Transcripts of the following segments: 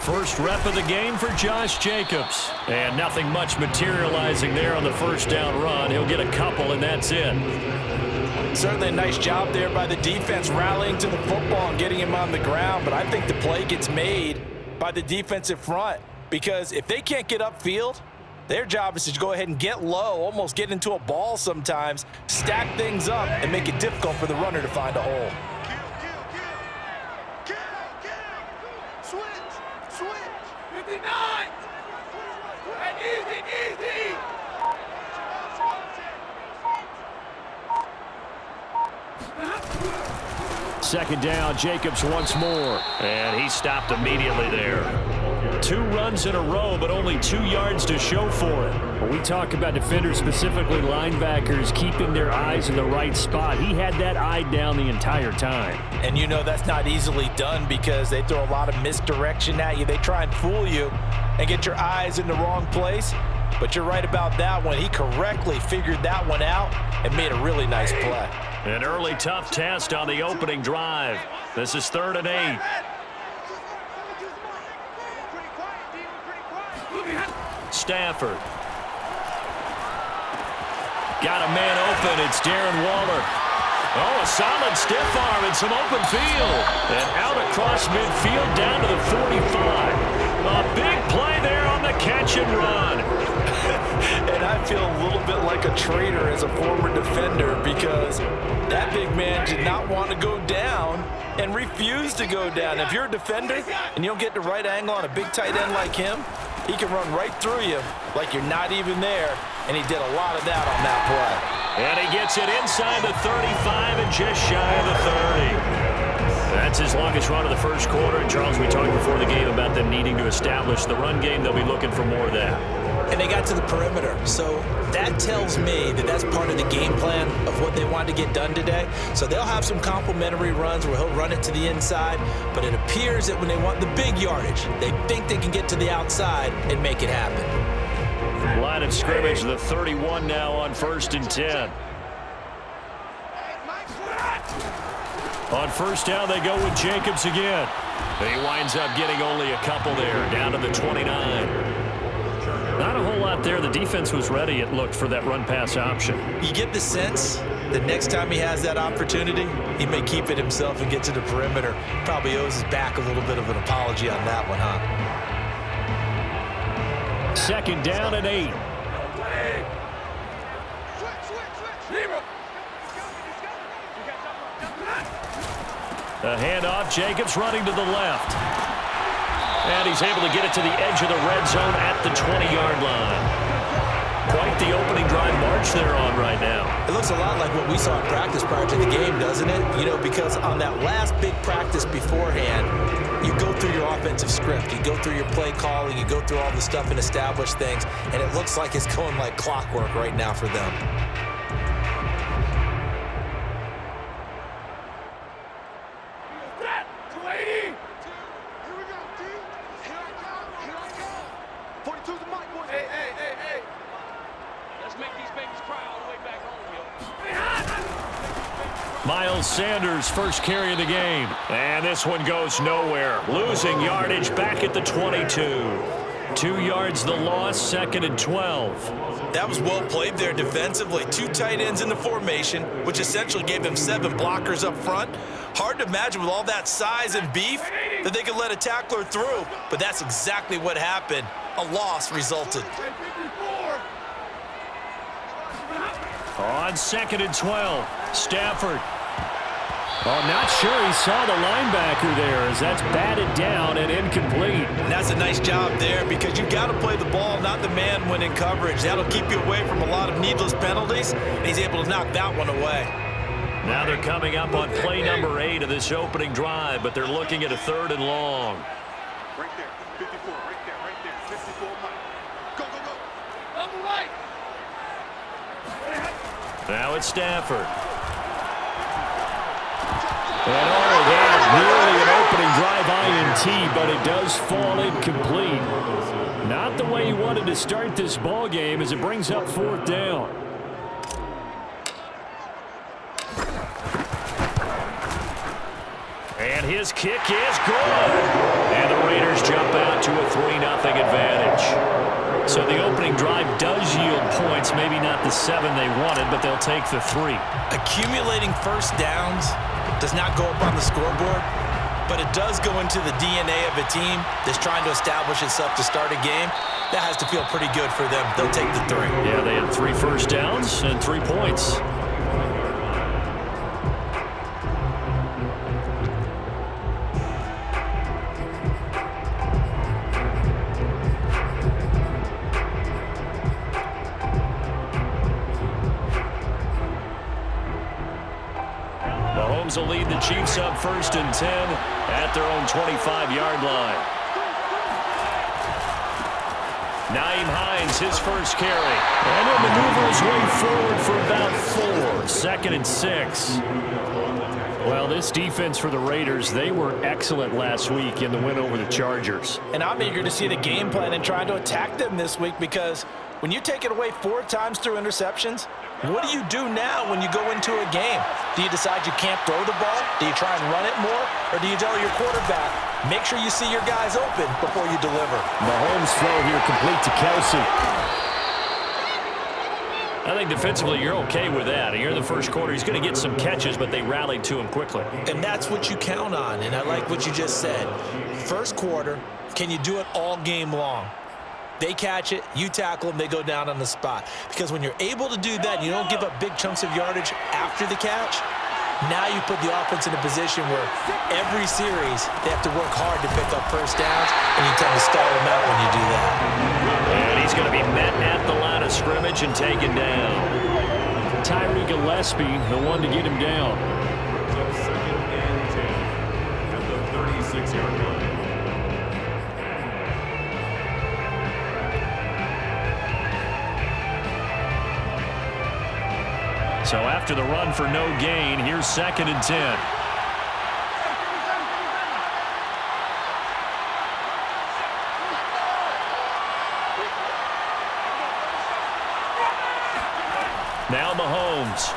First rep of the game for Josh Jacobs. And nothing much materializing there on the first down run. He'll get a couple, and that's it. Certainly a nice job there by the defense rallying to the football and getting him on the ground. But I think the play gets made by the defensive front, because if they can't get upfield, their job is to go ahead and get low, almost get into a ball sometimes, stack things up, and make it difficult for the runner to find a hole. Switch. 59. And easy. Second down, Jacobs once more. And he stopped immediately there. 2 runs in a row, but only 2 yards to show for it. When we talk about defenders, specifically linebackers, keeping their eyes in the right spot, he had that eye down the entire time. And you know that's not easily done, because they throw a lot of misdirection at you. They try and fool you and get your eyes in the wrong place. But you're right about that one. He correctly figured that one out and made a really nice play. An early tough test on the opening drive. This is 3rd and 8. Stafford. Got a man open. It's Darren Waller. Oh, a solid stiff arm and some open field. And out across midfield down to the 45. A big play there on the catch and run. And I feel a little bit like a traitor as a former defender, because that big man did not want to go down and refused to go down. If you're a defender and you don't get the right angle on a big tight end like him, he can run right through you like you're not even there, and he did a lot of that on that play. And he gets it inside the 35 and just shy of the 30. That's his longest run of the first quarter. And, Charles, we talked before the game about them needing to establish the run game. They'll be looking for more of that. And they got to the perimeter. So that tells me that that's part of the game plan of what they wanted to get done today. So they'll have some complementary runs where he'll run it to the inside. But it appears that when they want the big yardage, they think they can get to the outside and make it happen. Line of scrimmage, the 31 now on 1st and 10. On first down, they go with Jacobs again. He winds up getting only a couple there, down to the 29. Not a whole lot there. The defense was ready, it looked, for that run-pass option. You get the sense that next time he has that opportunity, he may keep it himself and get to the perimeter. Probably owes his back a little bit of an apology on that one, huh? 2nd down and 8. A handoff, Jacobs running to the left. And he's able to get it to the edge of the red zone at the 20-yard line. Quite the opening drive march they're on right now. It looks a lot like what we saw in practice prior to the game, doesn't it? You know, because on that last big practice beforehand, you go through your offensive script, you go through your play calling, you go through all the stuff and establish things, and it looks like it's going like clockwork right now for them. Miles Sanders, first carry of the game. And this one goes nowhere. Losing yardage back at the 22. 2 yards the loss, 2nd and 12. That was well played there defensively. 2 tight ends in the formation, which essentially gave them 7 blockers up front. Hard to imagine with all that size and beef that they could let a tackler through, but that's exactly what happened. A loss resulted. On 2nd and 12, Stafford. Oh, not sure he saw the linebacker there as that's batted down and incomplete. And that's a nice job there, because you got to play the ball, not the man when in coverage. That'll keep you away from a lot of needless penalties, and he's able to knock that one away. Now they're coming up on play number 8 of this opening drive, but they're looking at a 3rd and long. Right there, 54, right there, 54. Go. On the right. Now it's Stafford. And that nearly an opening drive INT, but it does fall incomplete. Not the way he wanted to start this ball game as it brings up 4th down. And his kick is good. And the Raiders jump out to a 3-0 advantage. So the opening drive does yield points, maybe not the 7 they wanted, but they'll take the 3. Accumulating first downs does not go up on the scoreboard, but it does go into the DNA of a team that's trying to establish itself to start a game. That has to feel pretty good for them. They'll take the 3. Yeah, they had 3 first downs and 3 points. Mahomes will lead the Chiefs up 1st and 10 at their own 25-yard line. Nyheim Hines, his first carry. And he'll maneuver his way forward for about 4. 2nd and 6. Well, this defense for the Raiders, they were excellent last week in the win over the Chargers. And I'm eager to see the game plan and try to attack them this week, because when you take it away 4 times through interceptions, what do you do now when you go into a game? Do you decide you can't throw the ball? Do you try and run it more? Or do you tell your quarterback, make sure you see your guys open before you deliver? Mahomes throw here complete to Kelsey. I think defensively you're okay with that. Here in the first quarter, he's going to get some catches, but they rallied to him quickly. And that's what you count on, and I like what you just said. First quarter, can you do it all game long? They catch it, you tackle them, they go down on the spot. Because when you're able to do that, you don't give up big chunks of yardage after the catch. Now you put the offense in a position where every series they have to work hard to pick up first downs, and you tend to stall them out when you do that. And he's going to be met at the line of scrimmage and taken down. Tyree Gillespie, the one to get him down. So 2nd and 10 at the 36-yard line. So after the run for no gain, here's 2nd and 10. Now Mahomes.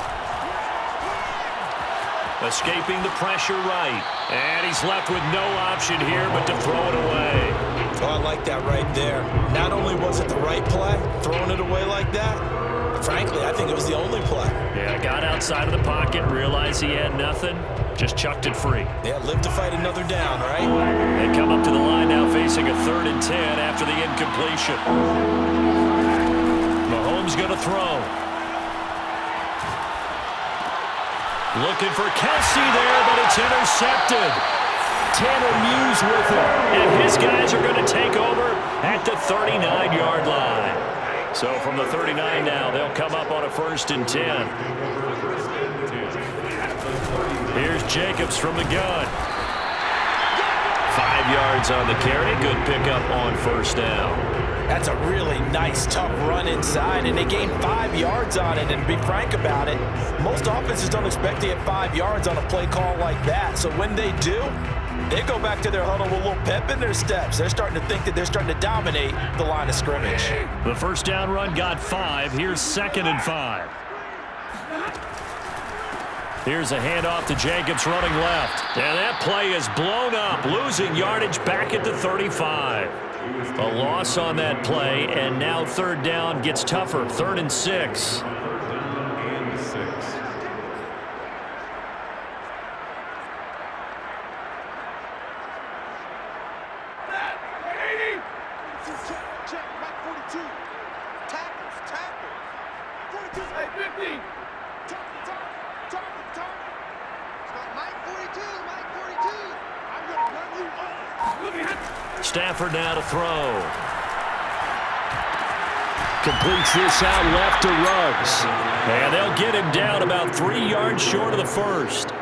Escaping the pressure right. And he's left with no option here but to throw it away. Oh, I like that right there. Not only was it the right play, throwing it away like that, frankly, I think it was the only play. Yeah, got outside of the pocket, realized he had nothing, just chucked it free. Yeah, live to fight another down, right? They come up to the line now facing a 3rd and 10 after the incompletion. Mahomes going to throw. Looking for Kelsey there, but it's intercepted. Tanner Muse with it, and his guys are going to take over at the 39-yard line. So from the 39 now, they'll come up on a 1st and 10. Here's Jacobs from the gun. 5 yards on the carry. Good pickup on 1st down. That's a really nice, tough run inside, and they gained 5 yards on it. And to be frank about it, most offenses don't expect to get 5 yards on a play call like that. So when they do, they go back to their huddle with a little pep in their steps. They're starting to think that they're starting to dominate the line of scrimmage. The 1st down run got 5. Here's 2nd and 5. Here's a handoff to Jacobs running left. And that play is blown up, losing yardage back at the 35. A loss on that play, and now 3rd down gets tougher. 3rd and 6. Stafford now to throw. Completes this out left to Ruggs. And they'll get him down about 3 yards short of the 1st.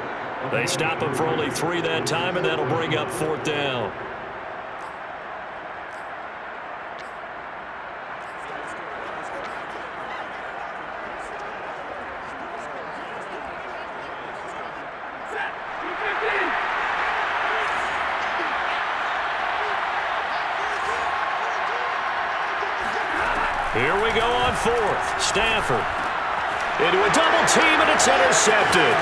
They stop him for only 3 that time, and that'll bring up 4th down. Here we go on 4th. Stafford into a double team, and it's intercepted.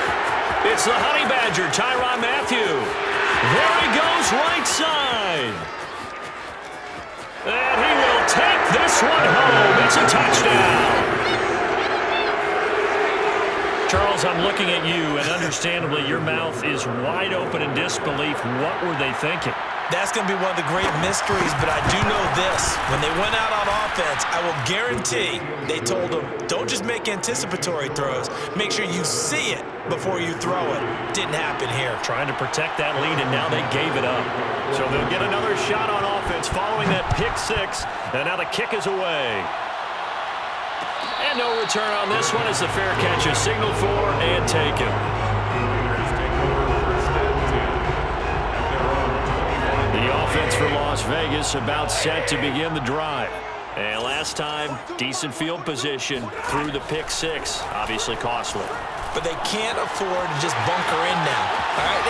It's the Honey Badger, Tyrann Mathieu. There he goes, right side. Touchdown! Charles, I'm looking at you, and understandably, your mouth is wide open in disbelief. What were they thinking? That's going to be one of the great mysteries, but I do know this. When they went out on offense, I will guarantee they told them, don't just make anticipatory throws. Make sure you see it before you throw it. Didn't happen here. Trying to protect that lead, and now they gave it up. So they'll get another shot on offense following that pick six, and now the kick is away. And no return on this one as the fair catch is signaled for and taken. The offense for Las Vegas about set to begin the drive. And last time, decent field position through the pick six. Obviously costly. But they can't afford to just bunker in now. All right,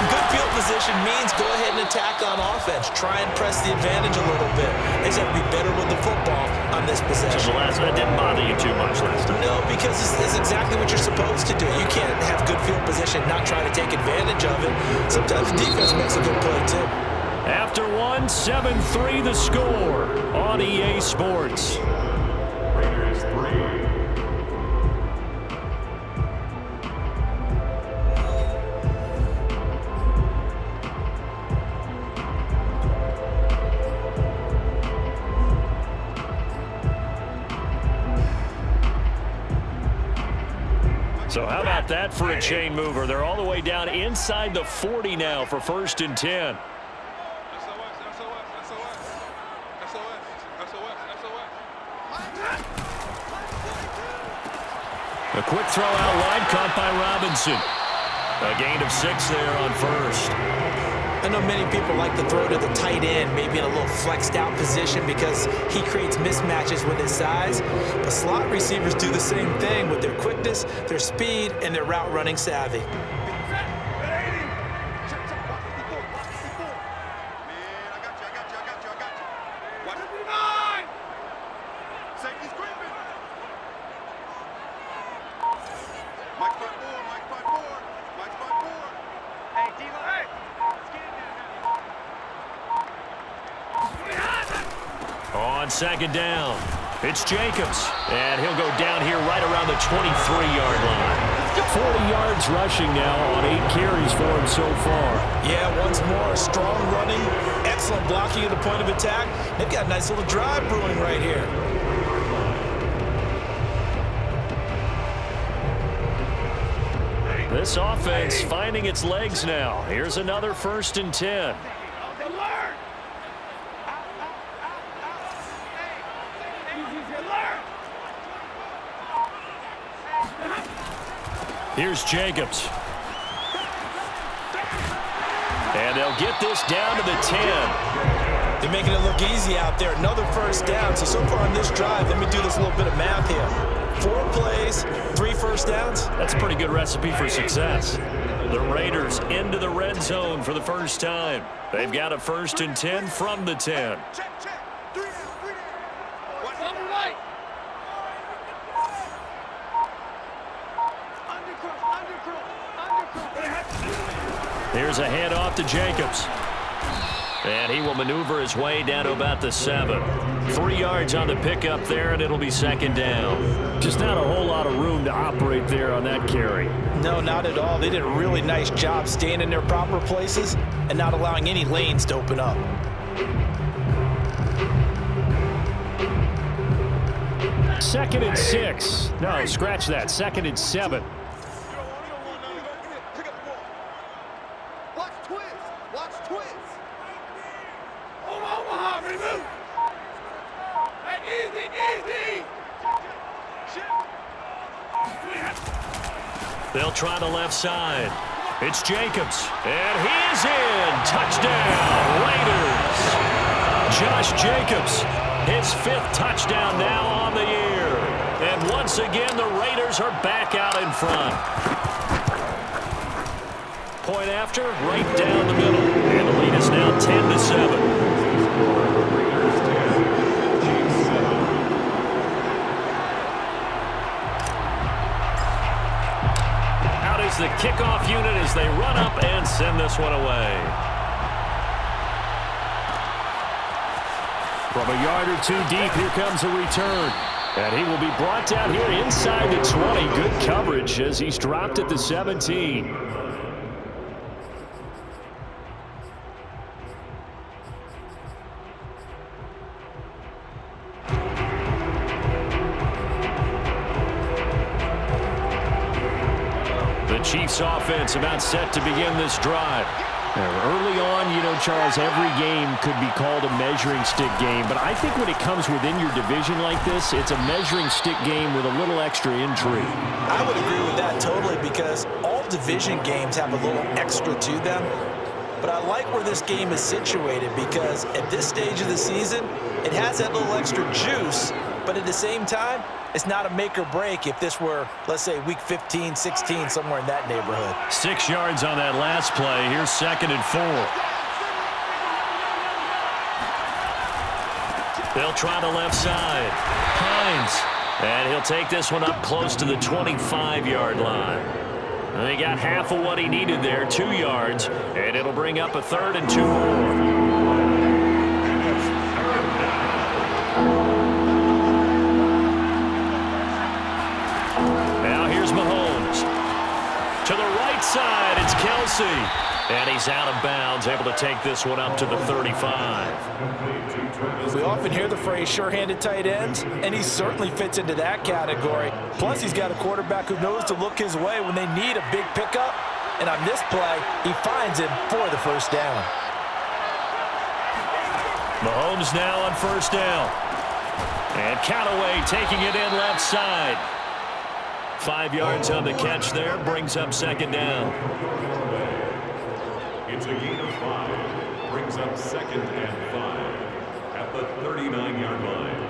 good field position means go ahead and attack on offense. Try and press the advantage a little bit. They just have to be better with the football on this possession. So the last that didn't bother you too much last time. No, because it's exactly what you're supposed to do. You can't have good field position, not try to take advantage of it. Sometimes the defense makes a good play too. After one, 7-3 the score on EA Sports. Raiders 3. So how about that for a chain mover? They're all the way down inside the 40 now for 1st and 10. A quick throw out wide caught by Robinson. A gain of 6 there on 1st. I know many people like to throw to the tight end, maybe in a little flexed out position because he creates mismatches with his size. But slot receivers do the same thing with their quickness, their speed, and their route running savvy. On 2nd down, it's Jacobs, and he'll go down here right around the 23-yard line. 40 yards rushing now on 8 carries for him so far. Yeah, once more, strong running, excellent blocking at the point of attack. They've got a nice little drive brewing right here. This offense finding its legs now. Here's another 1st and 10. Here's Jacobs. And they'll get this down to the 10. They're making it look easy out there. Another 1st down. So far on this drive, let me do this little bit of math here. 4 plays, 3 1st downs. That's a pretty good recipe for success. The Raiders into the red zone for the first time. They've got a 1st and 10 from the 10. Here's a handoff to Jacobs. And he will maneuver his way down to about the 7. 3 yards on the pickup there, and it'll be 2nd down. Just not a whole lot of room to operate there on that carry. No, not at all. They did a really nice job staying in their proper places and not allowing any lanes to open up. Second and 6. No, scratch that. 2nd and 7. They'll try the left side. It's Jacobs, and he is in. Touchdown, Raiders. Josh Jacobs, his 5th touchdown now on the year. And once again, the Raiders are back out in front. Point after, right down the middle. And the lead is now 10-7. The kickoff unit as they run up and send this one away. From a yard or 2 deep, here comes a return. And he will be brought down here inside the 20. Good coverage as he's dropped at the 17. The Chiefs offense about set to begin this drive. Early on, you know, Charles, every game could be called a measuring stick game, but I think when it comes within your division like this, it's a measuring stick game with a little extra intrigue. I would agree with that totally because all division games have a little extra to them, but I like where this game is situated because at this stage of the season, it has that little extra juice, but at the same time, it's not a make or break if this were, let's say, week 15, 16, somewhere in that neighborhood. 6 yards on that last play. Here's 2nd and 4. They'll try the left side. Hines. And he'll take this one up close to the 25-yard line. And he got half of what he needed there, 2 yards. And it'll bring up a 3rd and 2 more. Mahomes. To the right side, it's Kelsey. And he's out of bounds, able to take this one up to the 35. We often hear the phrase sure-handed tight ends, and he certainly fits into that category. Plus, he's got a quarterback who knows to look his way when they need a big pickup. And on this play, he finds him for the first down. Mahomes now on first down. And Callaway taking it in left side. 5 yards on the catch there, brings up 2nd down. It's a gain of 5, brings up 2nd and 5 at the 39-yard line.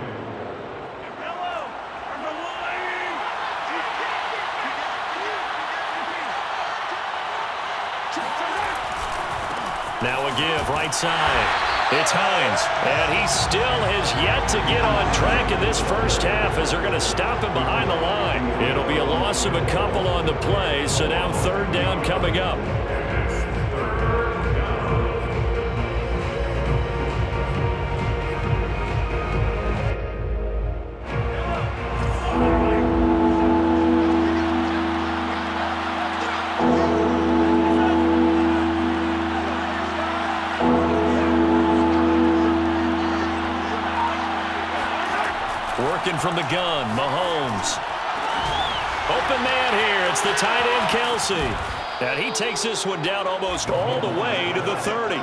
Now a give, right side. It's Hines, and he still has yet to get on track in this first half as they're going to stop him behind the line. It'll be a loss of a couple on the play, so now 3rd down coming up. Working from the gun, Mahomes. Open man here. It's the tight end, Kelsey. And he takes this one down almost all the way to the 30.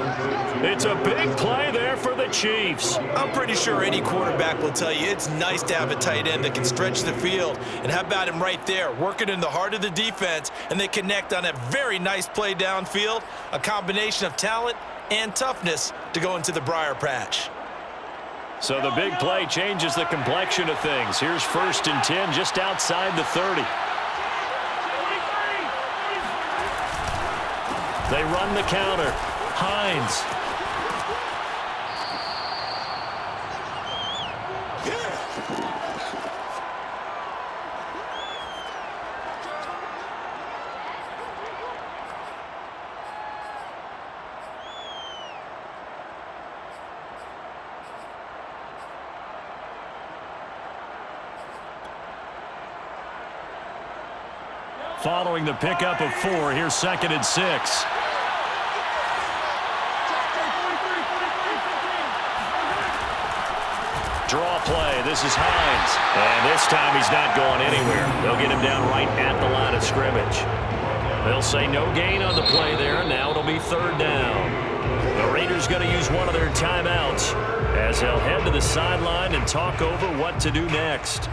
It's a big play there for the Chiefs. I'm pretty sure any quarterback will tell you it's nice to have a tight end that can stretch the field. And how about him right there, working in the heart of the defense, and they connect on a very nice play downfield, a combination of talent and toughness to go into the briar patch. So the big play changes the complexion of things. Here's 1st and 10 just outside the 30. They run the counter. Hines. Following the pickup of 4, here's 2nd and 6. Draw play. This is Hines. And this time he's not going anywhere. They'll get him down right at the line of scrimmage. They'll say no gain on the play there. Now it'll be 3rd down. The Raiders going to use one of their timeouts as they'll head to the sideline and talk over what to do next.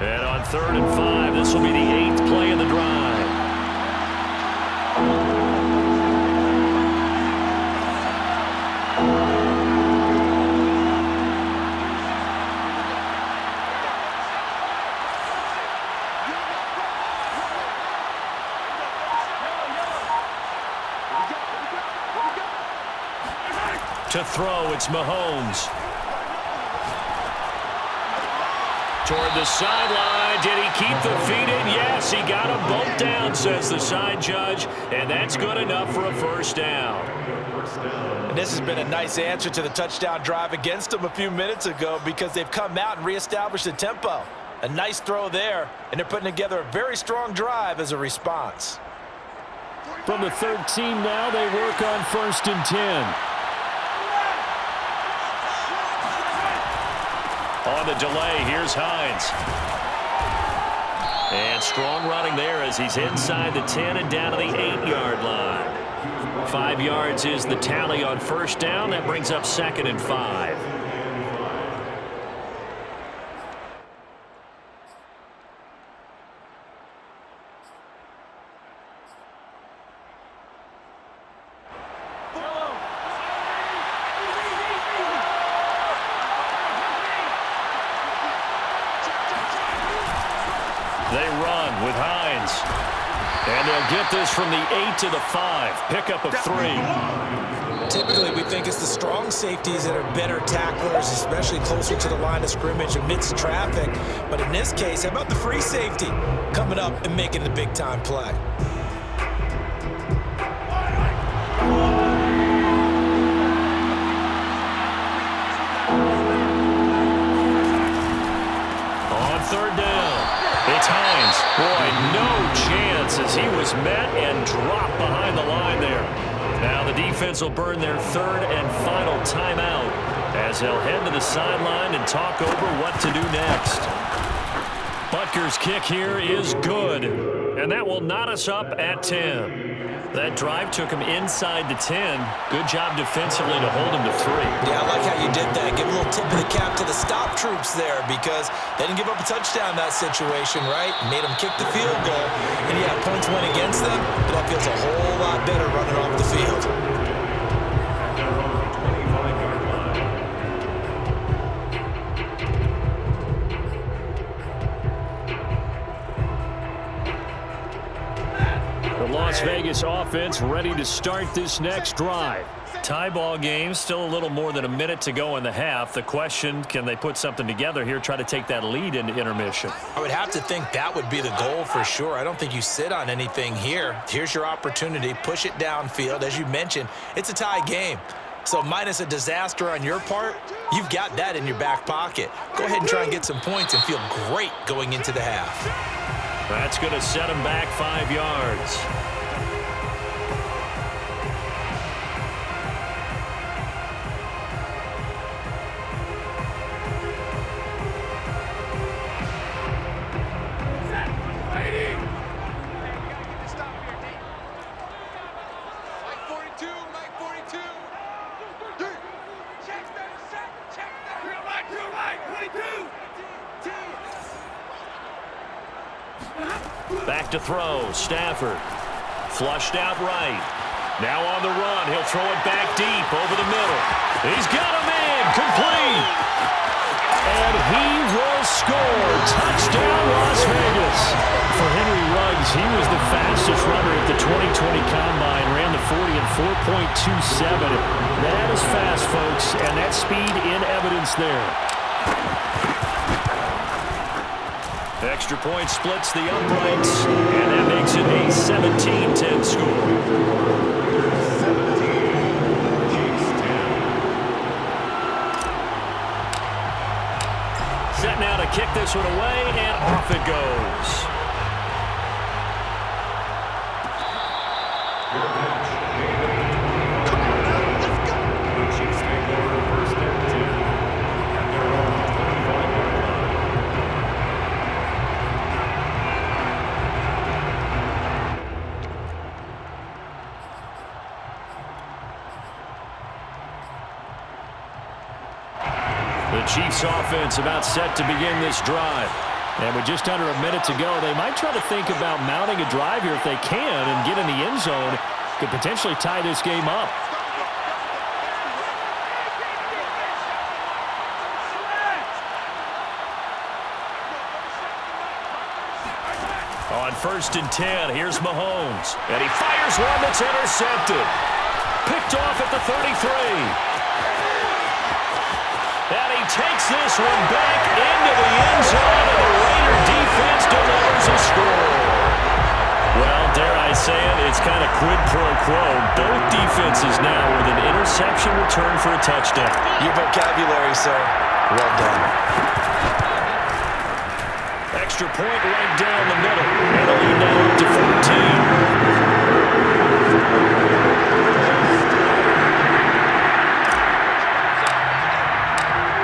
And on 3rd and 5, this will be the 8th play of the drive. To throw, it's Mahomes. Toward the sideline. Did he keep the feet in? Yes, he got them both down, says the side judge. And that's good enough for a first down. And this has been a nice answer to the touchdown drive against them a few minutes ago because they've come out and reestablished the tempo. A nice throw there, and they're putting together a very strong drive as a response. From the 13 now, they work on 1st and 10. On the delay, here's Hines. And strong running there as he's inside the 10 and down to the 8-yard line. 5 yards is the tally on first down. That brings up 2nd and 5. They run with Hines. And they'll get this from the 8 to the 5. Pickup of 3. Typically, we think it's the strong safeties that are better tacklers, especially closer to the line of scrimmage amidst traffic. But in this case, how about the free safety coming up and making the big-time play? On 3rd down, it's Hines. Boy, no chance as he was met and dropped behind the line there. Now the defense will burn their 3rd and final timeout as they'll head to the sideline and talk over what to do next. Butker's kick here is good, and that will knot us up at 10. That drive took him inside the 10. Good job defensively to hold him to 3. Yeah, I like how you did that. Give a little tip of the cap to the stop troops there because they didn't give up a touchdown in that situation, right? Made them kick the field goal. And yeah, points went against them, but that feels a whole lot better running off the field. Las Vegas offense ready to start this next drive. Tie ball game, still a little more than a minute to go in the half. The question, can they put something together here, try to take that lead into intermission? I would have to think that would be the goal for sure. I don't think you sit on anything here. Here's your opportunity. Push it downfield. As you mentioned, it's a tie game. So minus a disaster on your part, you've got that in your back pocket. Go ahead and try and get some points and feel great going into the half. That's going to set them back 5 yards. Back to throw, Stafford. Flushed out right. Now on the run, he'll throw it back deep over the middle. He's got a man, complete. And he will score. Touchdown, Las Vegas. For Henry Ruggs, he was the fastest runner at the 2020 Combine. Ran the 40 in 4.27. That is fast, folks, and that speed in evidence there. Extra point splits the uprights, and that makes it a 17-10 score. 17, Chiefs 10. Set now to kick this one away, and off it goes. The Chiefs take over 1st and 10 at their own 25-yard line. The Chiefs offense about set to begin this drive. And with just under a minute to go, they might try to think about mounting a drive here if they can and get in the end zone. Could potentially tie this game up. On 1st and 10, here's Mahomes. And he fires one that's intercepted. Picked off at the 33. takes this one back into the end zone, and the Raider defense delivers a score. Well, dare I say it, it's kind of quid pro quo. Both defenses now with an interception return for a touchdown. Your vocabulary, sir. Well done. Extra point right down the middle. And a lead now up to 14.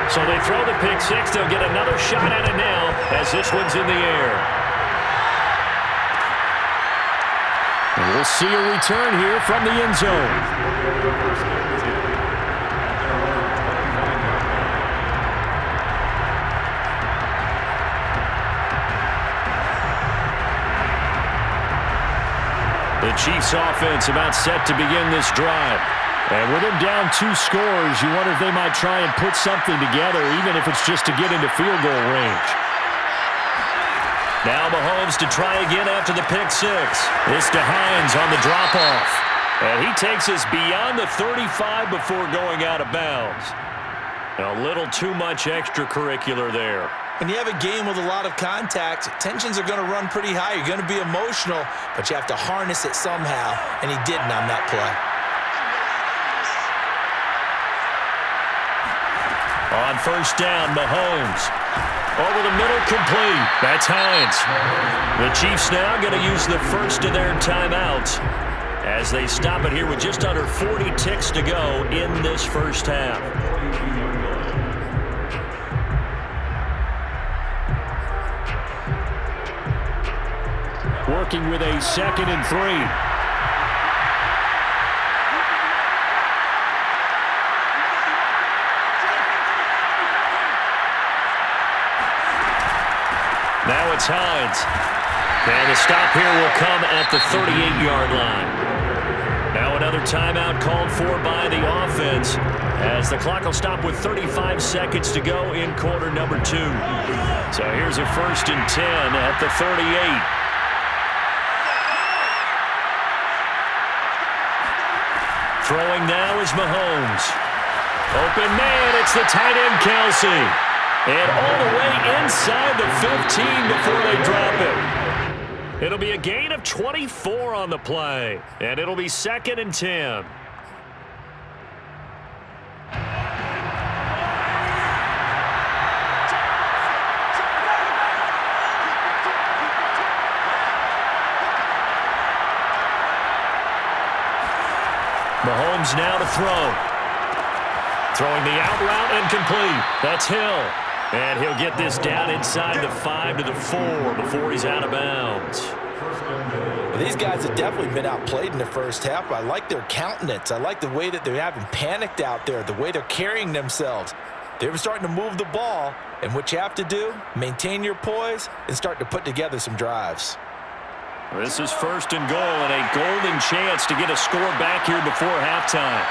So they throw the pick six. They'll get another shot at it now as this one's in the air. And we'll see a return here from the end zone. The Chiefs offense about set to begin this drive. And with them down 2 scores, you wonder if they might try and put something together, even if it's just to get into field goal range. Now Mahomes to try again after the pick six. This to Hines on the drop-off. And he takes us beyond the 35 before going out of bounds. A little too much extracurricular there. When you have a game with a lot of contact, tensions are going to run pretty high. You're going to be emotional, but you have to harness it somehow, and he didn't on that play. On first down, Mahomes. Over the middle, complete. That's Hines. The Chiefs now going to use the first of their timeouts as they stop it here with just under 40 ticks to go in this first half. Working with a 2nd and 3. Now it's Hines. And the stop here will come at the 38-yard line. Now another timeout called for by the offense as the clock will stop with 35 seconds to go in quarter number 2. So here's a 1st and 10 at the 38. Throwing now is Mahomes. Open man, it's the tight end Kelsey. And all the way inside the 15 before they drop it. It'll be a gain of 24 on the play. And it'll be 2nd and 10. Mahomes now to throw. Throwing the out route and complete. That's Hill. And he'll get this down inside the 5 to the 4 before he's out of bounds. Well, these guys have definitely been outplayed in the first half, but I like their countenance. I like the way that they're having panicked out there, the way they're carrying themselves. They're starting to move the ball, and what you have to do, maintain your poise and start to put together some drives. This is 1st and goal and a golden chance to get a score back here before halftime.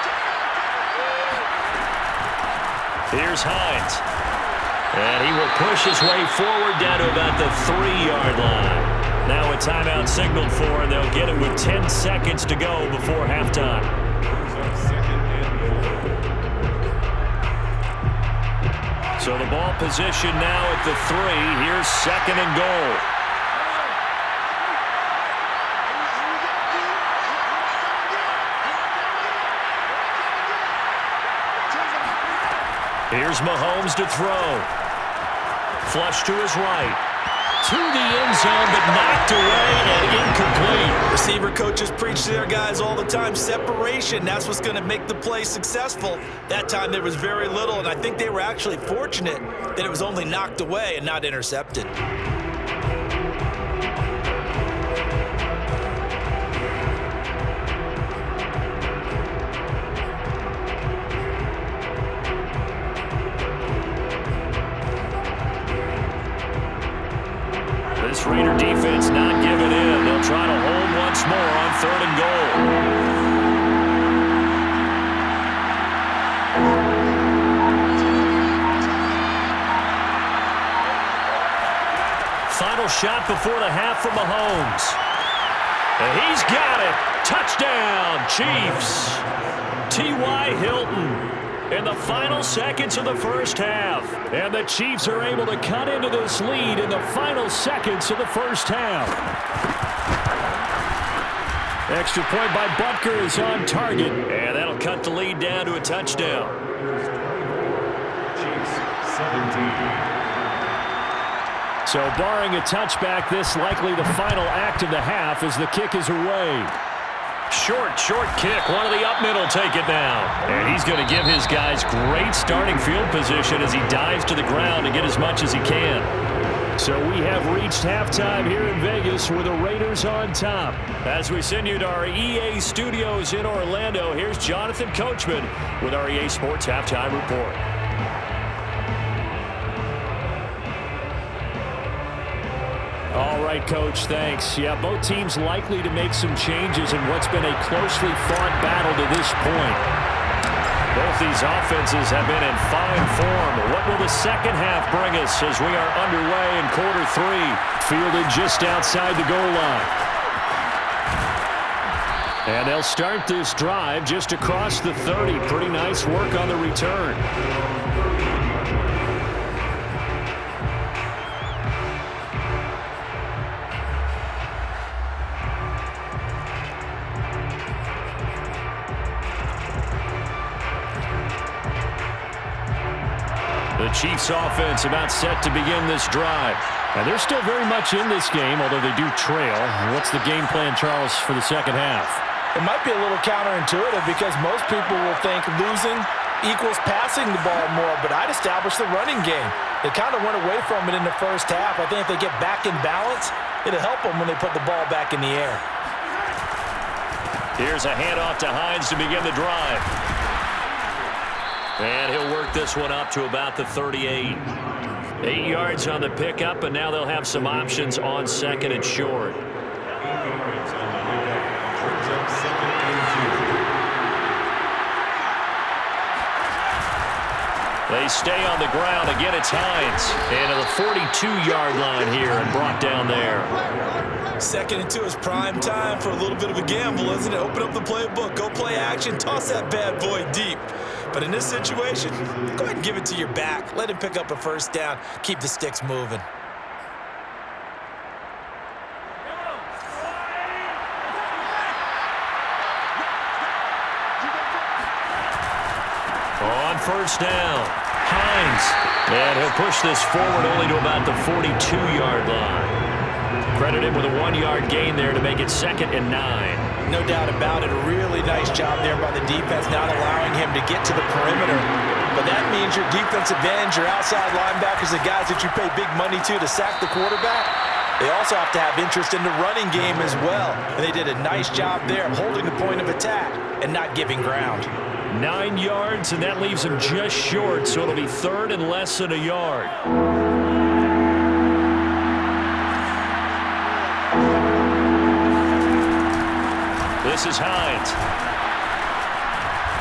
Here's Hines. And he will push his way forward down to about the 3-yard line. Now a timeout signaled for, and they'll get it with 10 seconds to go before halftime. So the ball position now at the 3. Here's 2nd and goal. Here's Mahomes to throw. Flush to his right. To the end zone, but knocked away and incomplete. Receiver coaches preach to their guys all the time. Separation, that's what's going to make the play successful. That time there was very little, and I think they were actually fortunate that it was only knocked away and not intercepted. This Raider defense not giving in. They'll try to hold once more on 3rd and goal. Final shot before the half from Mahomes. And he's got it. Touchdown, Chiefs. T.Y. Hilton. in the final seconds of the first half. And the Chiefs are able to cut into this lead in the final seconds of the first half. Extra point by Butker is on target, and that'll cut the lead down to a touchdown. Chiefs 17. So barring a touchback, this likely the final act of the half as the kick is away. Short kick. One of the up middle take it now. And he's going to give his guys great starting field position as he dives to the ground to get as much as he can. So we have reached halftime here in Vegas with the Raiders on top. As we send you to our EA studios in Orlando, here's Jonathan Coachman with our EA Sports Halftime Report. All right, Coach, thanks. Yeah, both teams likely to make some changes in what's been a closely fought battle to this point. Both these offenses have been in fine form. What will the second half bring us as we are underway in quarter three? Fielded just outside the goal line. And they'll start this drive just across the 30. Pretty nice work on the return. The Chiefs offense about set to begin this drive. And they're still very much in this game, although they do trail. What's the game plan, Charles, for the second half? It might be a little counterintuitive because most people will think losing equals passing the ball more, but I'd establish the running game. They kind of went away from it in the first half. I think if they get back in balance, it'll help them when they put the ball back in the air. Here's a handoff to Hines to begin the drive. And he'll work this one up to about the 38. 8 yards on the pickup, and now they'll have some options on second and short. 8 yards on the pickup. Brings up second and 2. They stay on the ground. Again, it's Hines. And to the 42-yard line here and brought down there. Second and 2 is prime time for a little bit of a gamble, isn't it? Open up the playbook. Go play action. Toss that bad boy deep. But in this situation, go ahead and give it to your back. Let him pick up a first down. Keep the sticks moving. On first down, Hines. And he'll push this forward only to about the 42-yard line. Credit him with a 1-yard gain there to make it 2nd and 9. No doubt about it. A really nice job there by the defense, not allowing him to get to the perimeter. But that means your defensive ends, your outside linebackers, the guys that you pay big money to sack the quarterback, they also have to have interest in the running game as well. And they did a nice job there of holding the point of attack and not giving ground. 9 yards, and that leaves him just short, so it'll be 3rd and less than a yard. This is Hines.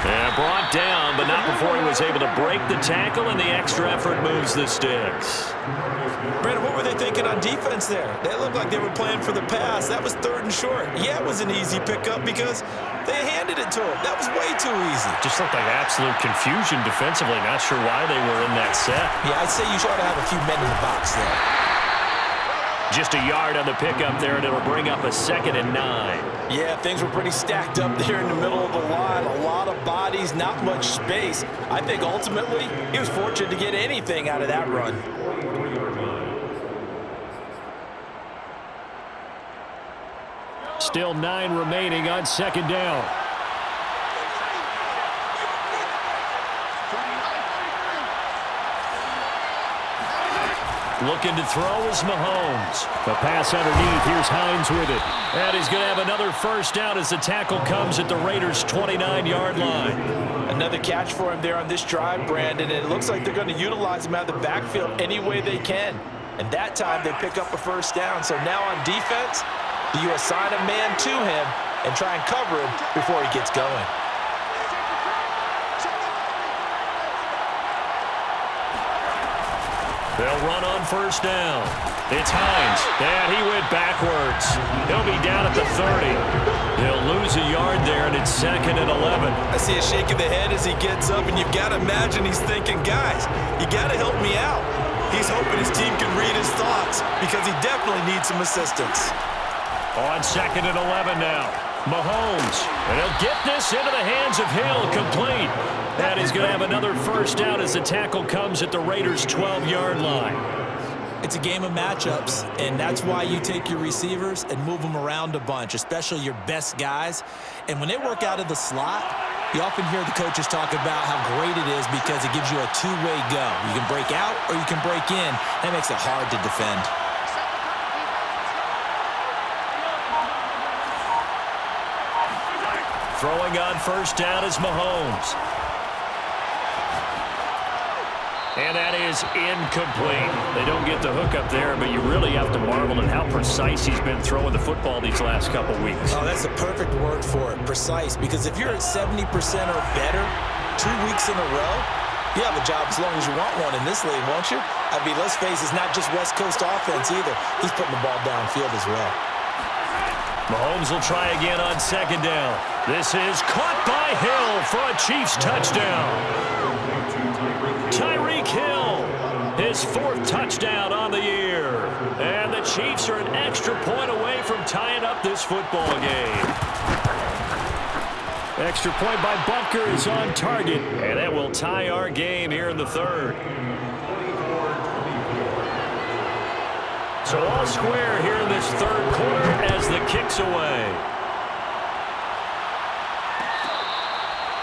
And brought down, but not before he was able to break the tackle, and the extra effort moves the sticks. Brandon, what were they thinking on defense there? They looked like they were playing for the pass. That was 3rd and short. Yeah, it was an easy pickup because they handed it to him. That was way too easy. Just looked like absolute confusion defensively. Not sure why they were in that set. Yeah, I'd say you ought to have a few men in the box there. Just a yard on the pickup there, and it'll bring up a 2nd and 9. Yeah, things were pretty stacked up there in the middle of the line. A lot of bodies, not much space. I think ultimately he was fortunate to get anything out of that run. 44-yard line. Still 9 remaining on 2nd down. Looking to throw is Mahomes. The pass underneath. Here's Hines with it. And he's going to have another first down as the tackle comes at the Raiders' 29-yard line. Another catch for him there on this drive, Brandon. And it looks like they're going to utilize him out of the backfield any way they can. And that time they pick up a first down. So now on defense, do you assign a man to him and try and cover him before he gets going? They'll run on first down. It's Hines. And he went backwards. He'll be down at the 30. They'll lose a yard there, and it's 2nd and 11. I see a shake of the head as he gets up, and you've got to imagine he's thinking, guys, you got to help me out. He's hoping his team can read his thoughts because he definitely needs some assistance. On 2nd and 11 now. Mahomes, and he'll get this into the hands of Hill, complete. And he's going to have another first down as the tackle comes at the Raiders' 12-yard line. It's a game of matchups, and that's why you take your receivers and move them around a bunch, especially your best guys. And when they work out of the slot, you often hear the coaches talk about how great it is because it gives you a two-way go. You can break out or you can break in. That makes it hard to defend. Throwing on first down is Mahomes. And that is incomplete. They don't get the hook up there, but you really have to marvel at how precise he's been throwing the football these last couple weeks. Oh, that's a perfect word for it, precise, because if you're at 70% or better 2 weeks in a row, you have a job as long as you want one in this league, won't you? I mean, let's face it, it's not just West Coast offense either. He's putting the ball downfield as well. Mahomes will try again on 2nd down. This is caught by Hill for a Chiefs touchdown. Tyreek Hill, his 4th touchdown on the year. And the Chiefs are an extra point away from tying up this football game. Extra point by Butker is on target, and that will tie our game here in the 3rd. So all square here in this 3rd quarter as the kick's away.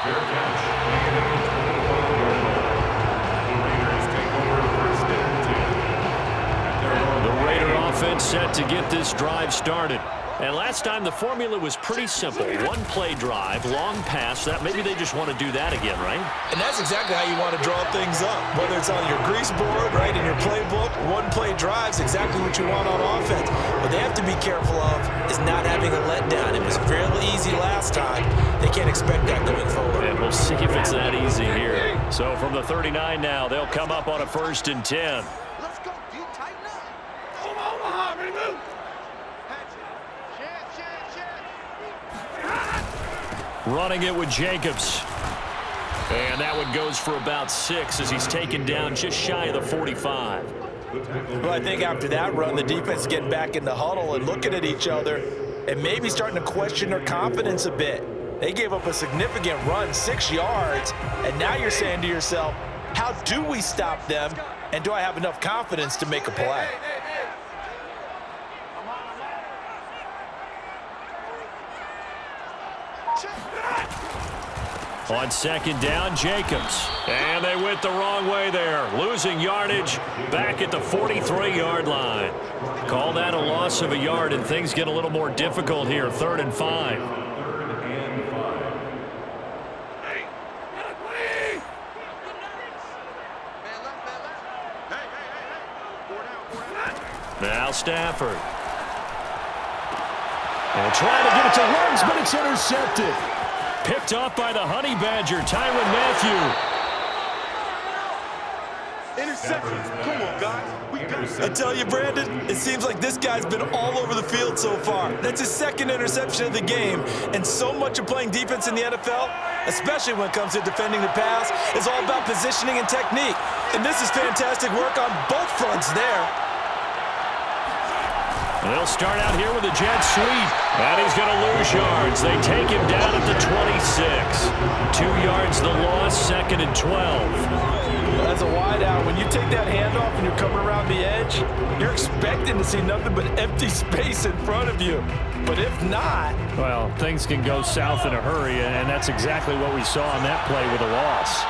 Fair catch. Raiders take over first and 10. The Raider offense set to get this drive started. And last time the formula was pretty simple. One play drive, long pass. That maybe they just want to do that again, right? And that's exactly how you want to draw things up. Whether it's on your grease board, right, in your playbook, one play drive's exactly what you want on offense. What they have to be careful of is not having a letdown. It was fairly easy last time. They can't expect that going forward. And we'll see if it's that easy here. So from the 39 now, they'll come up on a 1st and 10. Let's go. Do you tighten up? Omaha, ready, move. Running it with Jacobs. And that one goes for about 6 as he's taken down just shy of the 45. Well, I think after that run, the defense is getting back in the huddle and looking at each other and maybe starting to question their confidence a bit. They gave up a significant run, 6 yards, and now you're saying to yourself, how do we stop them, and do I have enough confidence to make a play? On 2nd down, Jacobs. And they went the wrong way there. Losing yardage back at the 43-yard line. Call that a loss of a yard, and things get a little more difficult here. 3rd and 5. Now Stafford. And trying to get it to Ruggs, but it's intercepted. Picked off by the Honey Badger, Tyrann Mathieu. Interception. Come on, guys. We got I tell you, Brandon, it seems like this guy's been all over the field so far. That's his 2nd interception of the game, and so much of playing defense in the NFL, especially when it comes to defending the pass, is all about positioning and technique. And this is fantastic work on both fronts there. They'll start out here with a jet sweep. And he's going to lose yards. They take him down at the 26. 2 yards the loss, 2nd and 12. As a wideout, when you take that handoff and you're coming around the edge, you're expecting to see nothing but empty space in front of you. But if not... Well, things can go south in a hurry, and that's exactly what we saw on that play with a loss.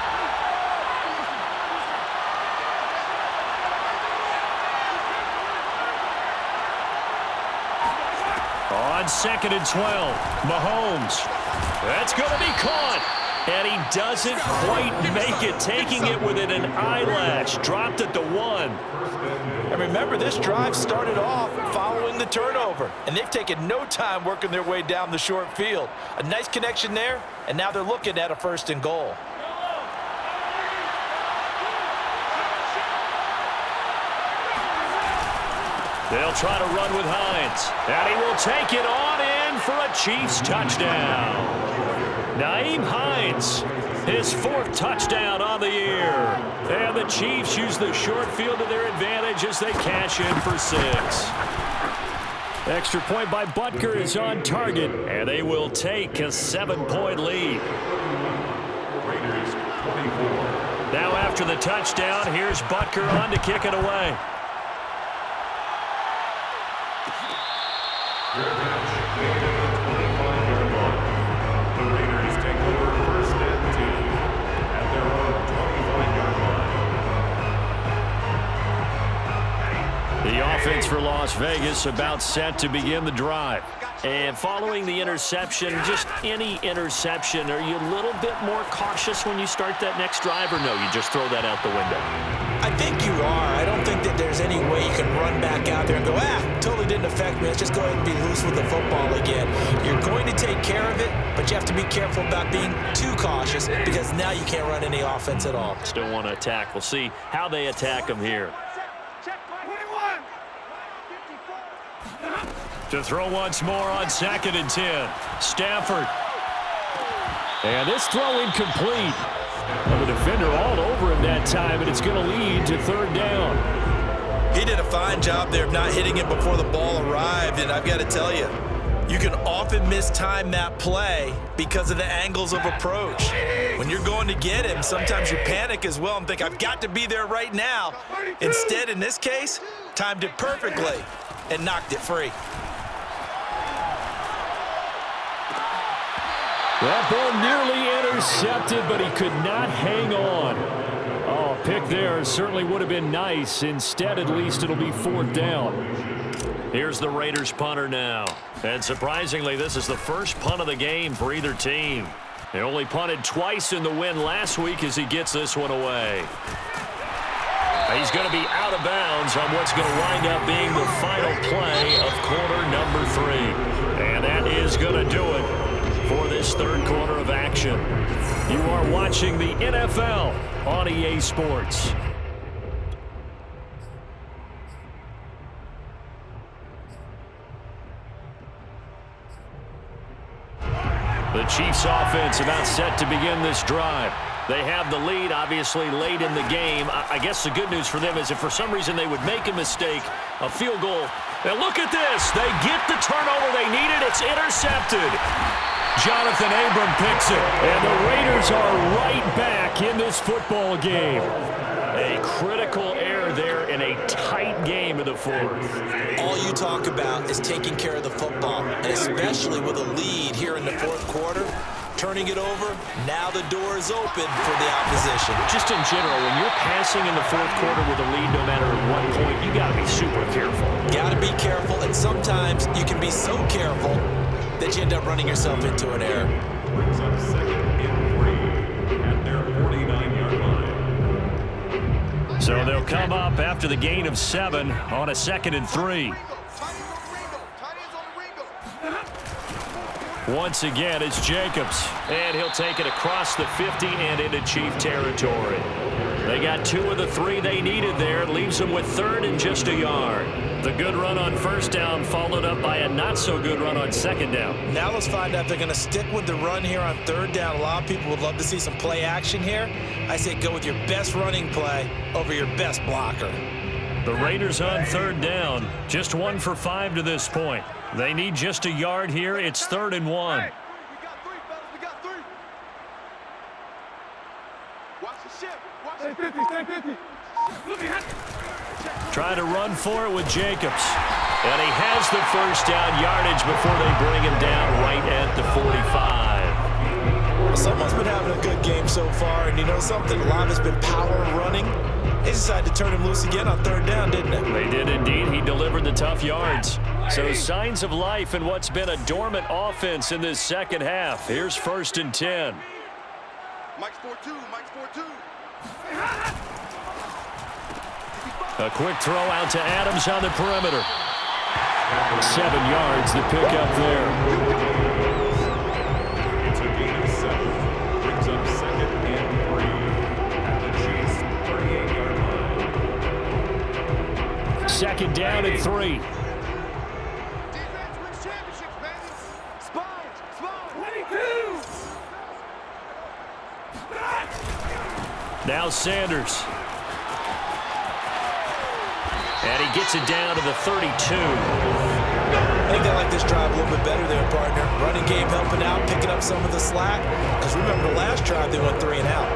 On 2nd and 12, Mahomes. That's going to be caught. And he doesn't quite make it, taking it within an eyelash. Dropped at the 1. And remember, this drive started off following the turnover. And they've taken no time working their way down the short field. A nice connection there, and now they're looking at a 1st and goal. They'll try to run with Hines. And he will take it on in for a Chiefs touchdown. Nyheim Hines, his 4th touchdown on the year. And the Chiefs use the short field to their advantage as they cash in for 6. Extra point by Butker is on target, and they will take a 7-point lead. Raiders 24. Now after the touchdown, here's Butker on to kick it away. Your catch made at the 25-yard line. The Raiders take over 1st and 2 at their own 25-yard line. The offense for Las Vegas about set to begin the drive. And following the interception, just any interception, are you a little bit more cautious when you start that next drive, or no, you just throw that out the window? I think you are. I don't think that there's any way you can run back out there and go, totally didn't affect me. Let's just go ahead and be loose with the football again. You're going to take care of it, but you have to be careful about being too cautious because now you can't run any offense at all. Still want to attack. We'll see how they attack them here. To throw once more on 2nd and 10. Stafford. And this throw incomplete. Well, the defender all over him that time, and it's going to lead to 3rd down. He did a fine job there of not hitting it before the ball arrived, and I've got to tell you, you can often mistime that play because of the angles of approach. When you're going to get him, sometimes you panic as well and think, I've got to be there right now. Instead, in this case, timed it perfectly and knocked it free. That ball nearly intercepted, but he could not hang on. Oh, pick there certainly would have been nice. Instead, at least it'll be 4th down. Here's the Raiders punter now. And surprisingly, this is the first punt of the game for either team. They only punted twice in the win last week as he gets this one away. He's going to be out of bounds on what's going to wind up being the final play of quarter number 3. And that is going to do it for this 3rd quarter of action. You are watching the NFL on EA Sports. The Chiefs offense about set to begin this drive. They have the lead, obviously, late in the game. I guess the good news for them is if for some reason they would make a mistake, a field goal. Now look at this. They get the turnover they needed. It's intercepted. Jonathan Abram picks it. And the Raiders are right back in this football game. A critical error there in a tight game in the 4th. All you talk about is taking care of the football, and especially with a lead here in the 4th quarter. Turning it over, now the door is open for the opposition. Just in general, when you're passing in the 4th quarter with a lead, no matter at what point, you got to be super careful. Got to be careful, and sometimes you can be so careful that you end up running yourself into an error. Brings up 2nd and 3 at their 49-yard line. So they'll come up after the gain of 7 on a 2nd and 3. Once again, it's Jacobs. And he'll take it across the 50 and into Chief territory. They got 2 of the 3 they needed there. It leaves them with 3rd and just a yard. The good run on 1st down followed up by a not-so-good run on 2nd down. Now let's find out if they're going to stick with the run here on 3rd down. A lot of people would love to see some play action here. I say go with your best running play over your best blocker. The Raiders on 3rd down. Just 1 for 5 to this point. They need just a yard here. It's 3rd and 1. Hey, we got 3, fellas. We got 3. Watch the ship. Watch the 50. Stay 50. Trying to run for it with Jacobs. And he has the 1st down yardage before they bring him down right at the 45. Well, someone's been having a good game so far, and you know something? A lot has been power running. They decided to turn him loose again on 3rd down, didn't they? They did indeed. He delivered the tough yards. So signs of life in what's been a dormant offense in this 2nd half. Here's 1st and 10. Mike's 4-2. Mike's 4-2. A quick throw out to Adams on the perimeter. 7 yards, the pickup there. It's a gain of 7. Brings up 2nd and 3 at the Chiefs' 38-yard line. 2nd down and 3. Defense wins championships, baby. Spine. 22. Now Sanders. And he gets it down to the 32. I think they like this drive a little bit better there, partner. Running game helping out, picking up some of the slack. Because remember, the last drive they went 3 and out.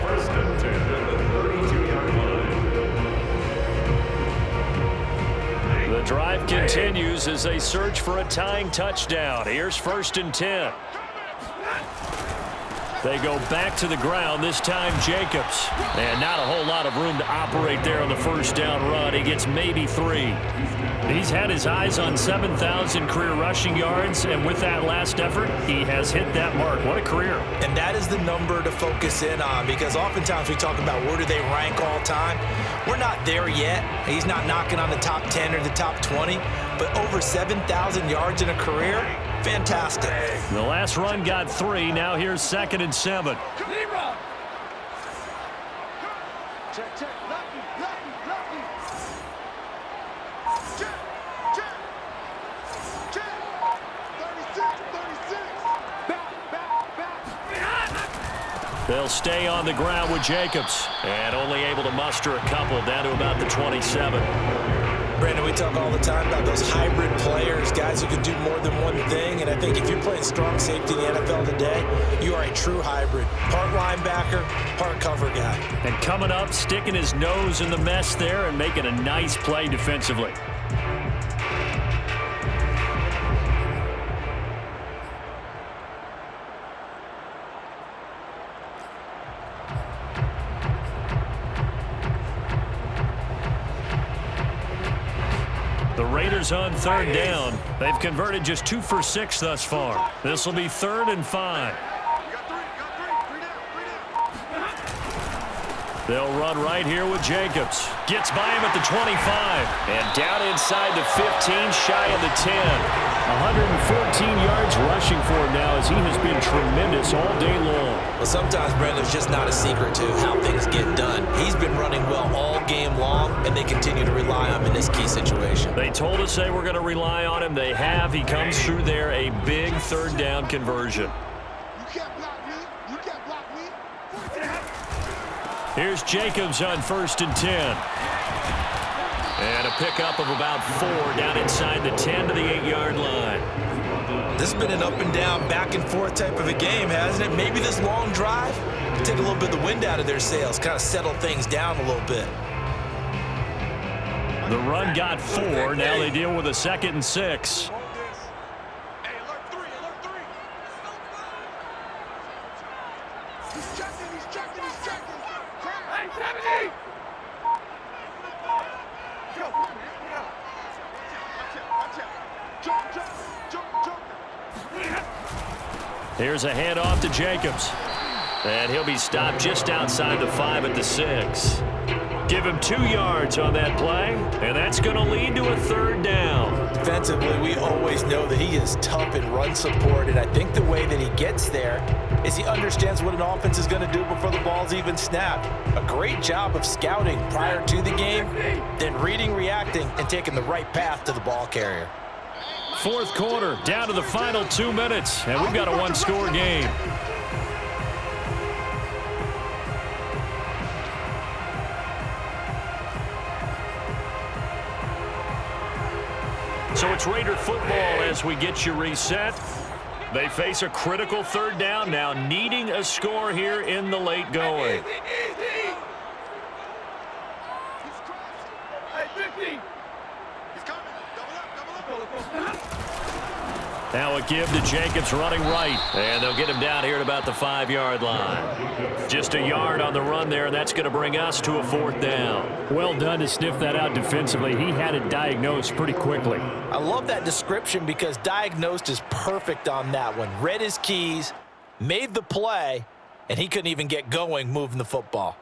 First and 10 at the 32-yard line. The drive continues as they search for a tying touchdown. Here's 1st and 10. They go back to the ground, this time Jacobs. And not a whole lot of room to operate there on the first down run. He gets maybe 3. He's had his eyes on 7,000 career rushing yards, and with that last effort, he has hit that mark. What a career. And that is the number to focus in on, because oftentimes we talk about where do they rank all time. We're not there yet. He's not knocking on the top 10 or the top 20, but over 7,000 yards in a career, fantastic. The last run got 3. Now here's 2nd and 7. Check, check. Lucky, lucky, lucky. Check, check. Check. 36. Back. They'll stay on the ground with Jacobs, and only able to muster a couple down to about the 27. Brandon, we talk all the time about those hybrid players, guys who can do more than one thing, and I think if you're playing strong safety in the NFL today, you are a true hybrid. Part linebacker, part cover guy. And coming up, sticking his nose in the mess there and making a nice play defensively. The Raiders on 3rd down. They've converted just 2 for 6 thus far. This will be 3rd and 5. They'll run right here with Jacobs. Gets by him at the 25. And down inside the 15, shy of the 10. 114 yards rushing for him now as he has been tremendous all day long. Well, sometimes, Brandon, it's just not a secret to how things get done. He's been running well all game long, and they continue to rely on him in this key situation. They told us they were going to rely on him. They have. He comes through there, a big 3rd down conversion. You can't block me. You can't block me. Here's Jacobs on 1st and 10. And a pickup of about 4 down inside the 10 to the 8-yard line. This has been an up and down, back and forth type of a game, hasn't it? Maybe this long drive take a little bit of the wind out of their sails, kind of settle things down a little bit. The run got 4. Now they deal with a 2nd and 6. Hey, alert 3. He's checking. Hey, 70! Go, man. Watch out. Jump. Here's a handoff to Jacobs. And he'll be stopped just outside the 5 at the 6. Give him 2 yards on that play, and that's going to lead to a 3rd down. Defensively, we always know that he is tough in run support, and I think the way that he gets there is he understands what an offense is going to do before the ball's even snapped. A great job of scouting prior to the game, then reading, reacting, and taking the right path to the ball carrier. 4th quarter, down to the final 2 minutes, and we've got a 1-score game. So it's Raider football as we get you reset. They face a critical 3rd down now, needing a score here in the late going. Now a give to Jacobs running right, and they'll get him down here at about the 5-yard line. Just a yard on the run there, and that's going to bring us to a 4th down. Well done to sniff that out defensively. He had it diagnosed pretty quickly. I love that description because diagnosed is perfect on that one. Read his keys, made the play, and he couldn't even get going moving the football.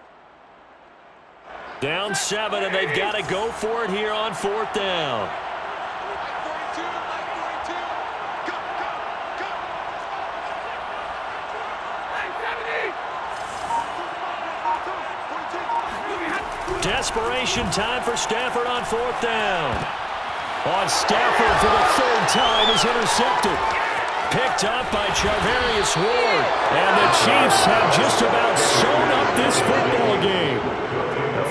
Down 7, and they've got to go for it here on 4th down. Desperation time for Stafford on 4th down. On Stafford for the 3rd time is intercepted. Picked up by Charvarius Ward. And the Chiefs have just about sewn up this football game.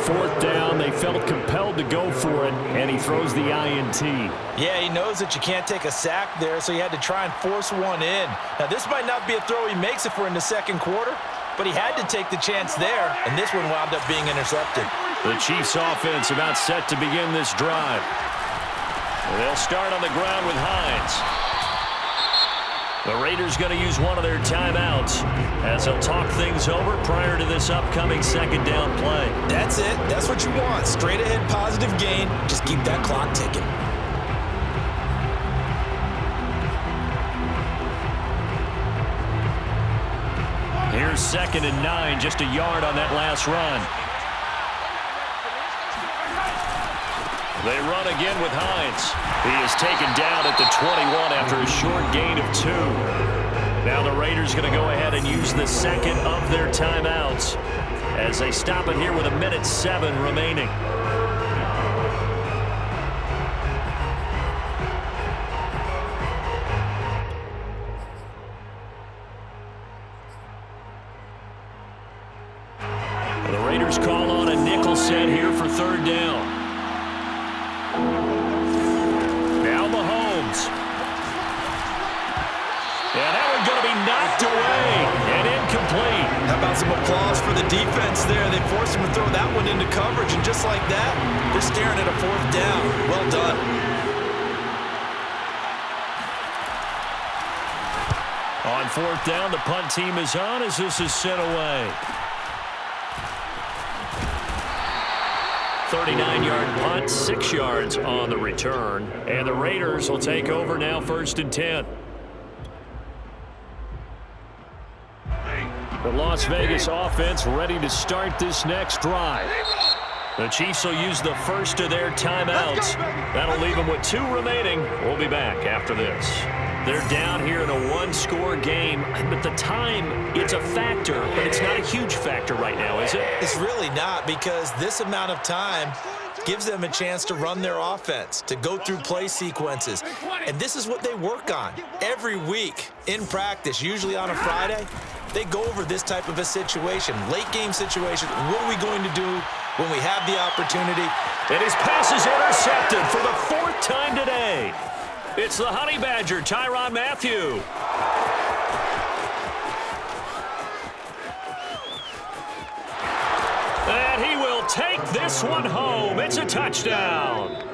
Fourth down, they felt compelled to go for it, and he throws the INT. Yeah, he knows that you can't take a sack there, so he had to try and force one in. Now, this might not be a throw he makes if we're in the second quarter, but he had to take the chance there, and this one wound up being intercepted. The Chiefs offense about set to begin this drive. They'll start on the ground with Hines. The Raiders going to use one of their timeouts as they'll talk things over prior to this upcoming second down play. That's it. That's what you want. Straight ahead positive gain. Just keep that clock ticking. Here's 2nd and 9, just a yard on that last run. They run again with Hines. He is taken down at the 21 after a short gain of 2. Now the Raiders going to go ahead and use the second of their timeouts as they stop it here with 1:07 remaining. The Raiders call on a nickel set here for 3rd down. Now Mahomes. And that one's going to be knocked away and incomplete. How about some applause for the defense there? They forced him to throw that one into coverage, and just like that, they're staring at a 4th down. Well done. On 4th down, the punt team is on as this is sent away. 39-yard punt, 6 yards on the return. And the Raiders will take over now 1st and 10. The Las Vegas offense ready to start this next drive. The Chiefs will use the first of their timeouts. That'll leave them with 2 remaining. We'll be back after this. They're down here in a 1-score game, but the time, it's a factor, but it's not a huge factor right now, is it? It's really not, because this amount of time gives them a chance to run their offense, to go through play sequences. And this is what they work on every week in practice, usually on a Friday. They go over this type of a situation, late game situation. What are we going to do when we have the opportunity? And his pass is intercepted for the 4th time today. It's the Honey Badger, Tyrann Mathieu. And he will take this one home. It's a touchdown.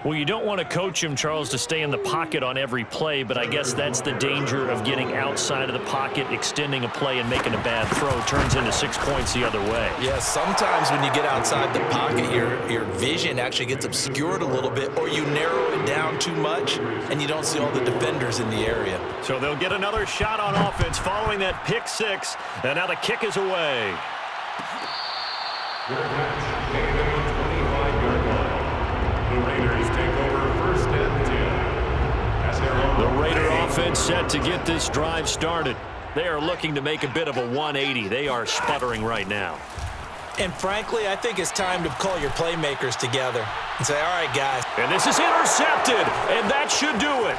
Well, you don't want to coach him, Charles, to stay in the pocket on every play, but I guess that's the danger of getting outside of the pocket, extending a play, and making a bad throw. Turns into 6 points the other way. Yeah, sometimes when you get outside the pocket, your vision actually gets obscured a little bit, or you narrow it down too much, and you don't see all the defenders in the area. So they'll get another shot on offense following that pick 6, and now the kick is away. The Raiders take over 1st and 10. At their own The Raider offense set to get this drive started. They are looking to make a bit of a 180. They are sputtering right now. And frankly, I think it's time to call your playmakers together and say, all right, guys. And this is intercepted, and that should do it.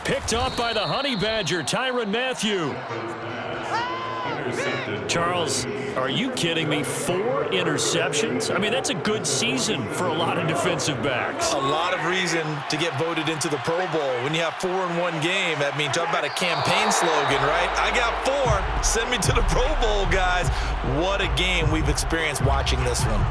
Picked up by the Honey Badger, Tyrann Mathieu. intercepted. Charles, are you kidding me? 4 interceptions? I mean, that's a good season for a lot of defensive backs. A lot of reason to get voted into the Pro Bowl. When you have 4 in one game, I mean, talk about a campaign slogan, right? I got 4. Send me to the Pro Bowl, guys. What a game we've experienced watching this one.